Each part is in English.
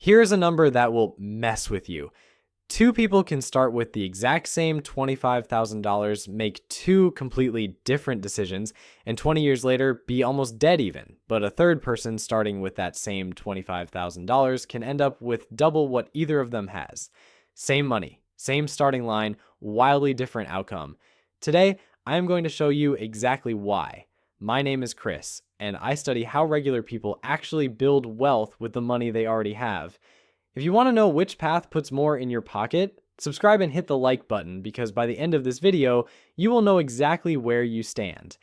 Here's a number that will mess with you. Two people can start with the exact same $25,000, make two completely different decisions, and 20 years later be almost dead even. But a third person starting with that same $25,000 can end up with double what either of them has. Same money, same starting line, wildly different outcome. Today, I am going to show you exactly why. My name is Chris, and I study how regular people actually build wealth with the money they already have. If you want to know which path puts more in your pocket, subscribe and hit the like button because by the end of this video, you will know exactly where you stand.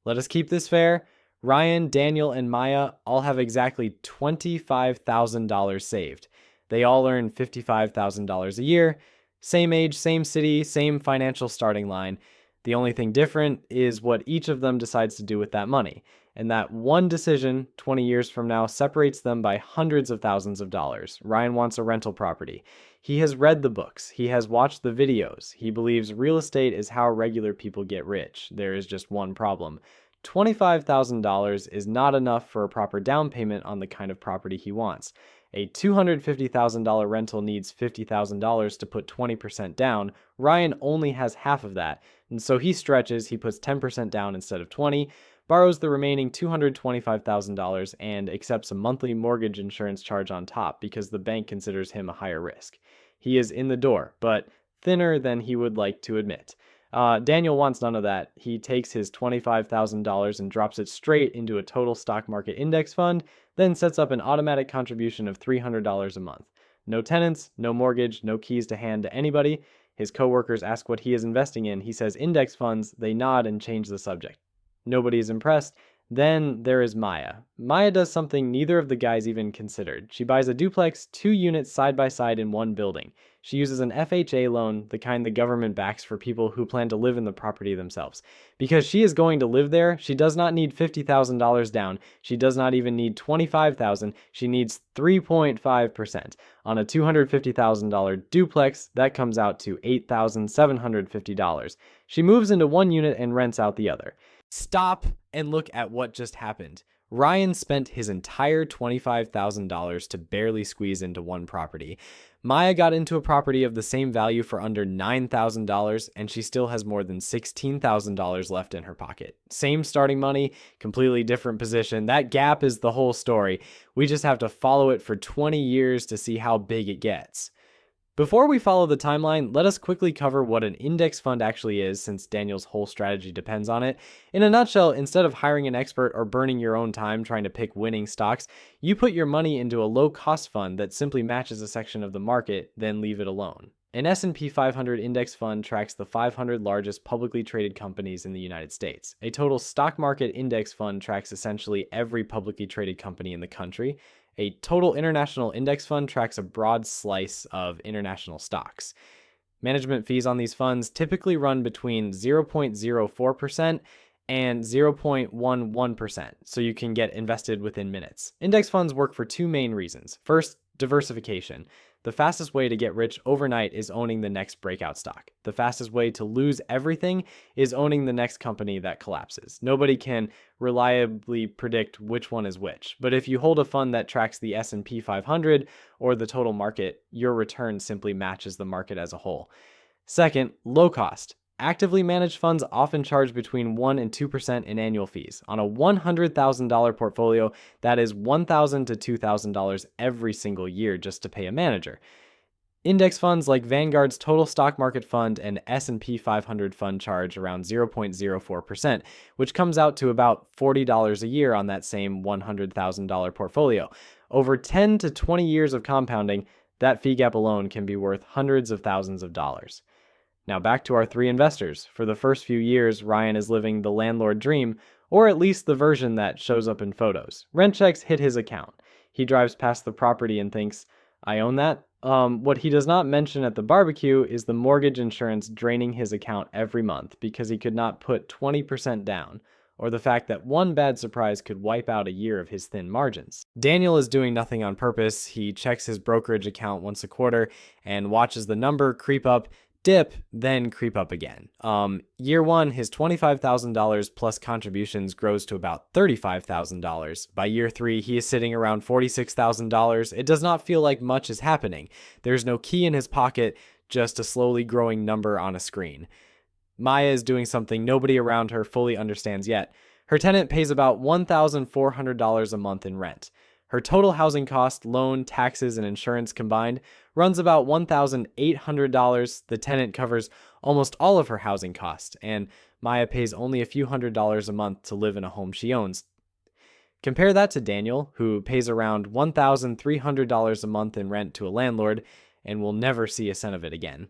Let us keep this fair. Ryan, Daniel, and Maya all have exactly $25,000 saved. They all earn $55,000 a year. Same age, same city, same financial starting line. The only thing different is what each of them decides to do with that money. And that one decision 20 years from now separates them by hundreds of thousands of dollars. Ryan wants a rental property. He has read the books. He has watched the videos. He believes real estate is how regular people get rich. There is just one problem. $25,000 is not enough for a proper down payment on the kind of property he wants. A $250,000 rental needs $50,000 to put 20% down. Ryan only has half of that, and so he stretches. He puts 10% down instead of 20%. Borrows the remaining $225,000 and accepts a monthly mortgage insurance charge on top because the bank considers him a higher risk. He is in the door, but thinner than he would like to admit. Daniel wants none of that. He takes his $25,000 and drops it straight into a total stock market index fund, then sets up an automatic contribution of $300 a month. No tenants, no mortgage, no keys to hand to anybody. His coworkers ask what he is investing in. He says index funds. They nod and change the subject. Nobody is impressed. Then there is Maya. Maya does something neither of the guys even considered. She buys a duplex, 2 units side by side in one building. She uses an FHA loan, the kind the government backs for people who plan to live in the property themselves. Because she is going to live there, she does not need $50,000 down. She does not even need $25,000. She needs 3.5%. On a $250,000 duplex, that comes out to $8,750. She moves into one unit and rents out the other. Stop and look at what just happened. Ryan spent his entire $25,000 to barely squeeze into one property. Maya got into a property of the same value for under $9,000, and she still has more than $16,000 left in her pocket. Same starting money, completely different position. That gap is the whole story. We just have to follow it for 20 years to see how big it gets. Before we follow the timeline, let us quickly cover what an index fund actually is, since Daniel's whole strategy depends on it. In a nutshell, instead of hiring an expert or burning your own time trying to pick winning stocks, you put your money into a low-cost fund that simply matches a section of the market, then leave it alone. An S&P 500 index fund tracks the 500 largest publicly traded companies in the United States. A total stock market index fund tracks essentially every publicly traded company in the country. A total international index fund tracks a broad slice of international stocks. Management fees on these funds typically run between 0.04% and 0.11%, so you can get invested within minutes. Index funds work for two main reasons. First, diversification. The fastest way to get rich overnight is owning the next breakout stock. The fastest way to lose everything is owning the next company that collapses. Nobody can reliably predict which one is which, but if you hold a fund that tracks the S&P 500 or the total market, your return simply matches the market as a whole. Second, low cost. Actively managed funds often charge between 1% and 2% in annual fees. On a $100,000 portfolio, that is $1,000 to $2,000 every single year just to pay a manager. Index funds like Vanguard's Total Stock Market Fund and S&P 500 fund charge around 0.04%, which comes out to about $40 a year on that same $100,000 portfolio. Over 10 to 20 years of compounding, that fee gap alone can be worth hundreds of thousands of dollars. Now back to our three investors. For the first few years, Ryan is living the landlord dream, or at least the version that shows up in photos. Rent checks hit his account. He drives past the property and thinks, I own that? What he does not mention at the barbecue is the mortgage insurance draining his account every month because he could not put 20% down, or the fact that one bad surprise could wipe out a year of his thin margins. Daniel is doing nothing on purpose. He checks his brokerage account once a quarter and watches the number creep up dip, then creep up again. Year one, his $25,000 plus contributions grows to about $35,000. By year three, he is sitting around $46,000. It does not feel like much is happening. There's no key in his pocket, just a slowly growing number on a screen. Maya is doing something nobody around her fully understands yet. Her tenant pays about $1,400 a month in rent. Her total housing cost, loan, taxes, and insurance combined runs about $1,800. The tenant covers almost all of her housing costs, and Maya pays only a few $100s a month to live in a home she owns. Compare that to Daniel, who pays around $1,300 a month in rent to a landlord and will never see a cent of it again.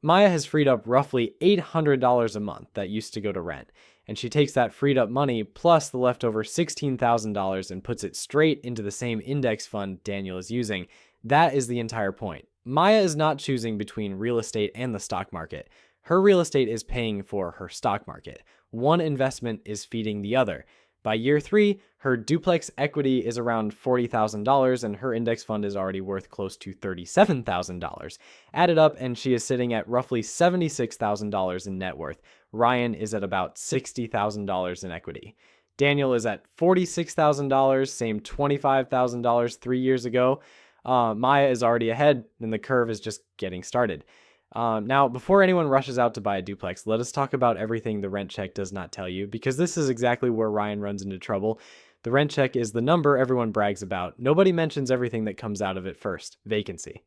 Maya has freed up roughly $800 a month that used to go to rent, and she takes that freed up money plus the leftover $16,000 and puts it straight into the same index fund Daniel is using. That is the entire point. Maya is not choosing between real estate and the stock market. Her real estate is paying for her stock market. One investment is feeding the other. By year three, her duplex equity is around $40,000 and her index fund is already worth close to $37,000. Added up, and she is sitting at roughly $76,000 in net worth. Ryan is at about $60,000 in equity. Daniel is at $46,000, same $25,000 3 years ago. Maya is already ahead, and the curve is just getting started. Now, before anyone rushes out to buy a duplex, let us talk about everything the rent check does not tell you, because this is exactly where Ryan runs into trouble. The rent check is the number everyone brags about. Nobody mentions everything that comes out of it first: vacancy.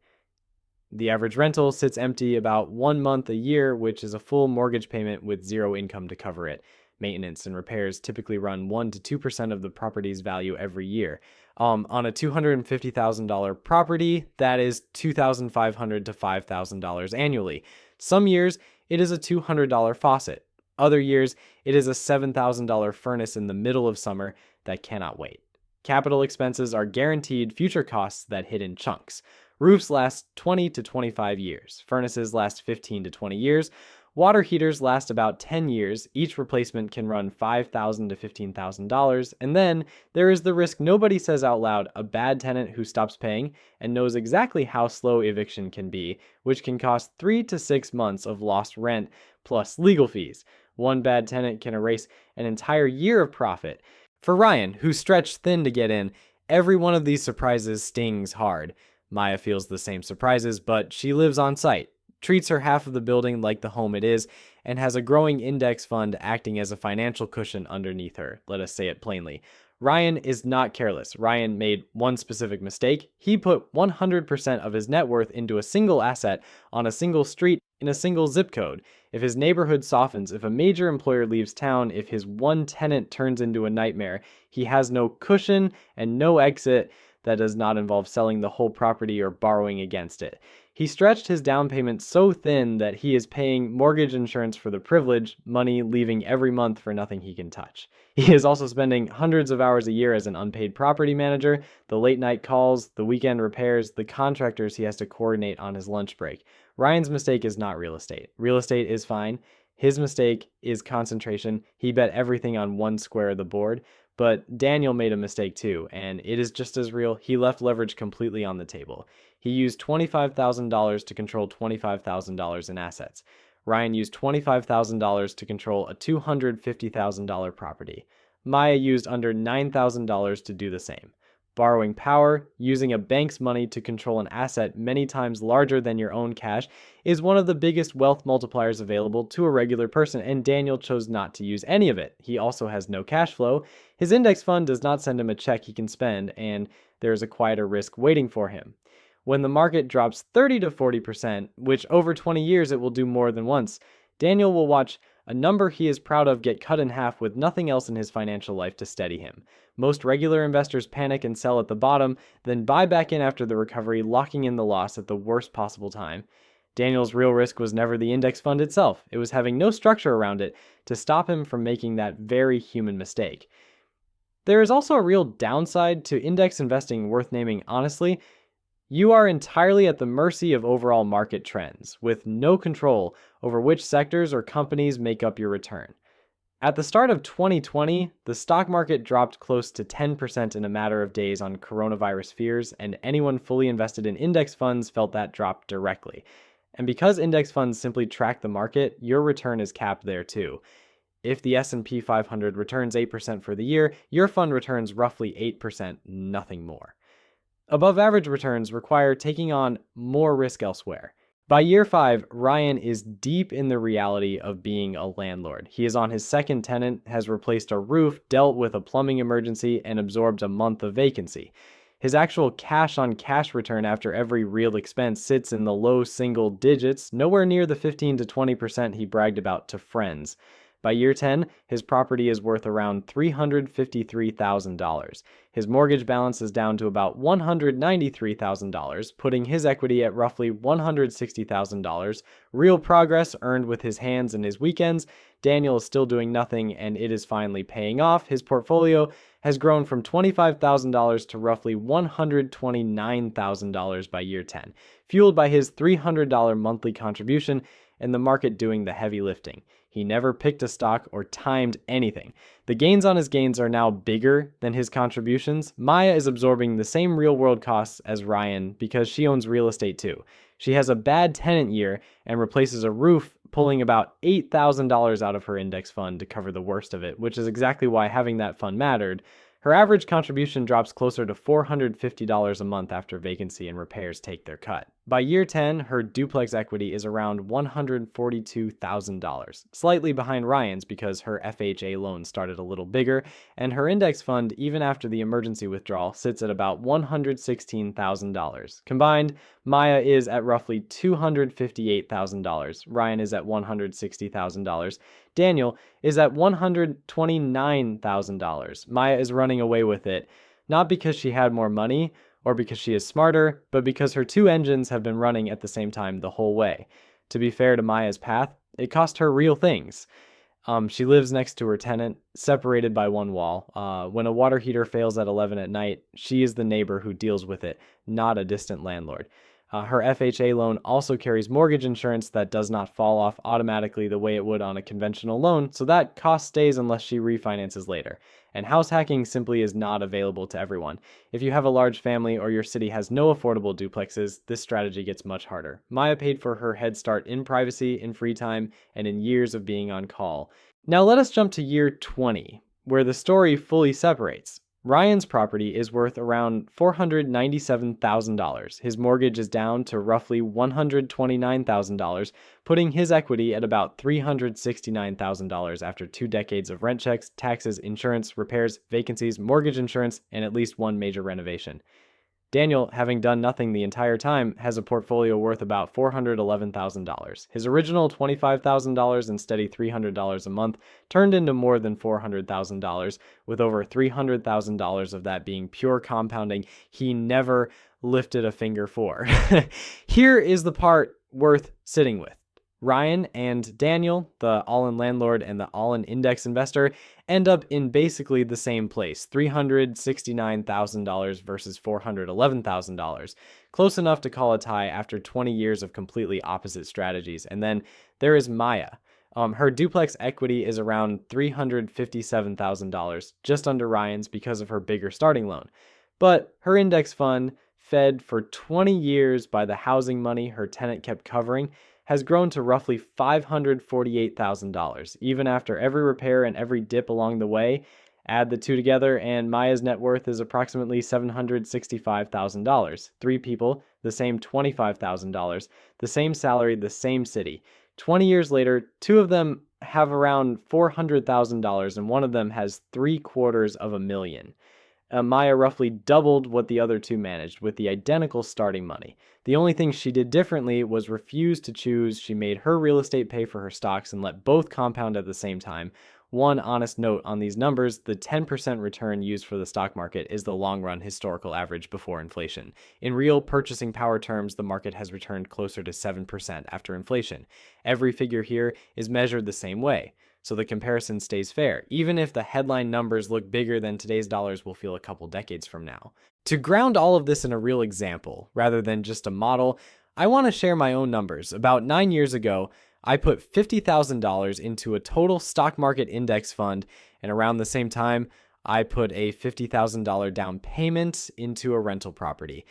The average rental sits empty about 1 month a year, which is a full mortgage payment with zero income to cover it. Maintenance and repairs typically run 1 to 2% of the property's value every year. On a $250,000 property, that is $2,500 to $5,000 annually. Some years, it is a $200 faucet. Other years, it is a $7,000 furnace in the middle of summer that cannot wait. Capital expenses are guaranteed future costs that hit in chunks. Roofs last 20 to 25 years. Furnaces last 15 to 20 years. Water heaters last about 10 years. Each replacement can run $5,000 to $15,000. And then there is the risk nobody says out loud: a bad tenant who stops paying and knows exactly how slow eviction can be, which can cost 3 to 6 months of lost rent plus legal fees. One bad tenant can erase an entire year of profit. For Ryan, who stretched thin to get in, every one of these surprises stings hard. Maya feels the same surprises, but she lives on site, treats her half of the building like the home it is, and has a growing index fund acting as a financial cushion underneath her. Let us say it plainly. Ryan is not careless. Ryan made one specific mistake. He put 100% of his net worth into a single asset on a single street in a single zip code. If his neighborhood softens, if a major employer leaves town, if his one tenant turns into a nightmare, he has no cushion and no exit that does not involve selling the whole property or borrowing against it. He stretched his down payment so thin that he is paying mortgage insurance for the privilege, money leaving every month for nothing he can touch. He is also spending hundreds of hours a year as an unpaid property manager, the late night calls, the weekend repairs, the contractors he has to coordinate on his lunch break. Ryan's mistake is not real estate. Real estate is fine. His mistake is concentration. He bet everything on one square of the board. But Daniel made a mistake too, and it is just as real. He left leverage completely on the table. He used $25,000 to control $25,000 in assets. Ryan used $25,000 to control a $250,000 property. Maya used under $9,000 to do the same. Borrowing power, using a bank's money to control an asset many times larger than your own cash, is one of the biggest wealth multipliers available to a regular person, and Daniel chose not to use any of it. He also has no cash flow. His index fund does not send him a check he can spend, and there is a quieter risk waiting for him. When the market drops 30 to 40%, which over 20 years it will do more than once, Daniel will watch a number he is proud of get cut in half with nothing else in his financial life to steady him. Most regular investors panic and sell at the bottom, then buy back in after the recovery, locking in the loss at the worst possible time. Daniel's real risk was never the index fund itself. It was having no structure around it to stop him from making that very human mistake. There is also a real downside to index investing worth naming honestly. You are entirely at the mercy of overall market trends, with no control over which sectors or companies make up your return. At the start of 2020, the stock market dropped close to 10% in a matter of days on coronavirus fears, and anyone fully invested in index funds felt that drop directly. And because index funds simply track the market, your return is capped there too. If the S&P 500 returns 8% for the year, your fund returns roughly 8%, nothing more. Above average returns require taking on more risk elsewhere. By year 5, Ryan is deep in the reality of being a landlord. He is on his second tenant, has replaced a roof, dealt with a plumbing emergency, and absorbed a month of vacancy. His actual cash-on-cash return after every real expense sits in the low single digits, nowhere near the 15 to 20% he bragged about to friends. By year 10, his property is worth around $353,000. His mortgage balance is down to about $193,000, putting his equity at roughly $160,000. Real progress earned with his hands and his weekends. Daniel is still doing nothing, and it is finally paying off. His portfolio has grown from $25,000 to roughly $129,000 by year 10, fueled by his $300 monthly contribution and the market doing the heavy lifting. He never picked a stock or timed anything. The gains on his gains are now bigger than his contributions. Maya is absorbing the same real-world costs as Ryan because she owns real estate too. She has a bad tenant year and replaces a roof, pulling about $8,000 out of her index fund to cover the worst of it, which is exactly why having that fund mattered. Her average contribution drops closer to $450 a month after vacancy and repairs take their cut. By year 10, her duplex equity is around $142,000, slightly behind Ryan's because her FHA loan started a little bigger, and her index fund, even after the emergency withdrawal, sits at about $116,000. Combined, Maya is at roughly $258,000. Ryan is at $160,000. Daniel is at $129,000. Maya is running away with it, not because she had more money or because she is smarter, but because her two engines have been running at the same time the whole way. To be fair to Maya's path, it cost her real things. She lives next to her tenant, separated by one wall. When a water heater fails at 11 at night, she is the neighbor who deals with it, not a distant landlord. Her FHA loan also carries mortgage insurance that does not fall off automatically the way it would on a conventional loan, so that cost stays unless she refinances later. And house hacking simply is not available to everyone. If you have a large family or your city has no affordable duplexes, this strategy gets much harder. Maya paid for her head start in privacy, in free time, and in years of being on call. Now let us jump to year 20, where the story fully separates. Ryan's property is worth around $497,000. His mortgage is down to roughly $129,000, putting his equity at about $369,000 after 2 decades of rent checks, taxes, insurance, repairs, vacancies, mortgage insurance, and at least one major renovation. Daniel, having done nothing the entire time, has a portfolio worth about $411,000. His original $25,000 and steady $300 a month turned into more than $400,000, with over $300,000 of that being pure compounding he never lifted a finger for. Here is the part worth sitting with. Ryan and Daniel, the all-in landlord and the all-in index investor, end up in basically the same place, $369,000 versus $411,000. Close enough to call a tie after 20 years of completely opposite strategies. And then there is Maya. Her duplex equity is around $357,000, just under Ryan's because of her bigger starting loan. But her index fund, fed for 20 years by the housing money her tenant kept covering, has grown to roughly $548,000. Even after every repair and every dip along the way, add the two together and Maya's net worth is approximately $765,000. 3 people, the same $25,000, the same salary, the same city. 20 years later, 2 of them have around $400,000 and one of them has $750,000. Maya roughly doubled what the other 2 managed with the identical starting money. The only thing she did differently was refuse to choose. She made her real estate pay for her stocks and let both compound at the same time. One honest note on these numbers, the 10% return used for the stock market is the long-run historical average before inflation. In real purchasing power terms, the market has returned closer to 7% after inflation. Every figure here is measured the same way, so the comparison stays fair, even if the headline numbers look bigger than today's dollars will feel a couple decades from now. To ground all of this in a real example, rather than just a model, I want to share my own numbers. About 9 years ago, I put $50,000 into a total stock market index fund, and around the same time, I put a $50,000 down payment into a rental property.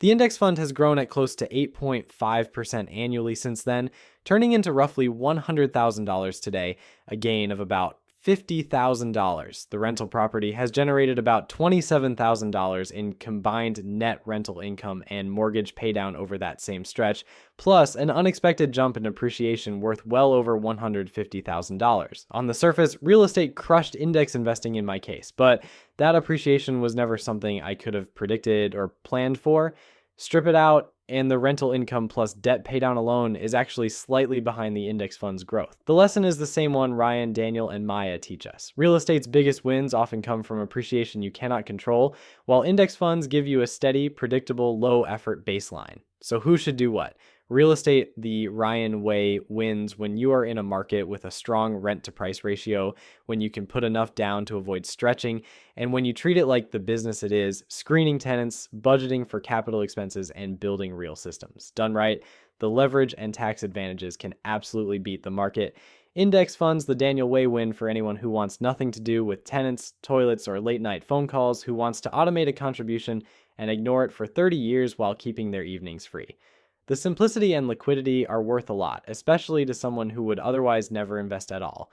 The index fund has grown at close to 8.5% annually since then, turning into roughly $100,000 today, a gain of about $50,000. The rental property has generated about $27,000 in combined net rental income and mortgage paydown over that same stretch, plus an unexpected jump in appreciation worth well over $150,000. On the surface, real estate crushed index investing in my case, but that appreciation was never something I could have predicted or planned for. Strip it out, and the rental income plus debt paydown alone is actually slightly behind the index fund's growth. The lesson is the same one Ryan, Daniel, and Maya teach us. Real estate's biggest wins often come from appreciation you cannot control, while index funds give you a steady, predictable, low-effort baseline. So who should do what? Real estate, the Ryan way, wins when you are in a market with a strong rent-to-price ratio, when you can put enough down to avoid stretching, and when you treat it like the business it is, screening tenants, budgeting for capital expenses, and building real systems. Done right, the leverage and tax advantages can absolutely beat the market. Index funds, the Daniel way, win for anyone who wants nothing to do with tenants, toilets, or late-night phone calls, who wants to automate a contribution and ignore it for 30 years while keeping their evenings free. The simplicity and liquidity are worth a lot, especially to someone who would otherwise never invest at all.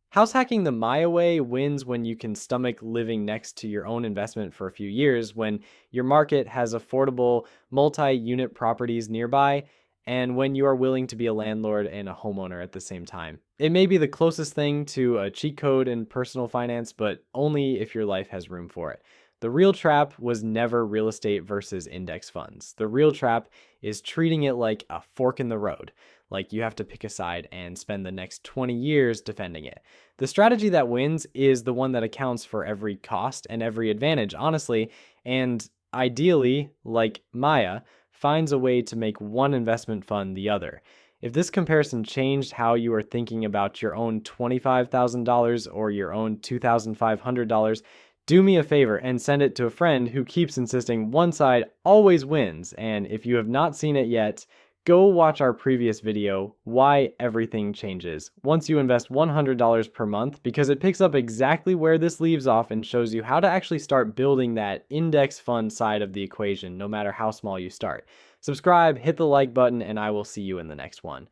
House hacking the Maya way wins when you can stomach living next to your own investment for a few years, when your market has affordable multi-unit properties nearby, and when you are willing to be a landlord and a homeowner at the same time. It may be the closest thing to a cheat code in personal finance, but only if your life has room for it. The real trap was never real estate versus index funds. The real trap is treating it like a fork in the road, like you have to pick a side and spend the next 20 years defending it. The strategy that wins is the one that accounts for every cost and every advantage, honestly, and ideally, like Maya, finds a way to make one investment fund the other. If this comparison changed how you are thinking about your own $25,000 or your own $2,500, do me a favor and send it to a friend who keeps insisting one side always wins. And if you have not seen it yet, go watch our previous video, Why Everything Changes, once you invest $100 per month, because it picks up exactly where this leaves off and shows you how to actually start building that index fund side of the equation, no matter how small you start. Subscribe, hit the like button, and I will see you in the next one.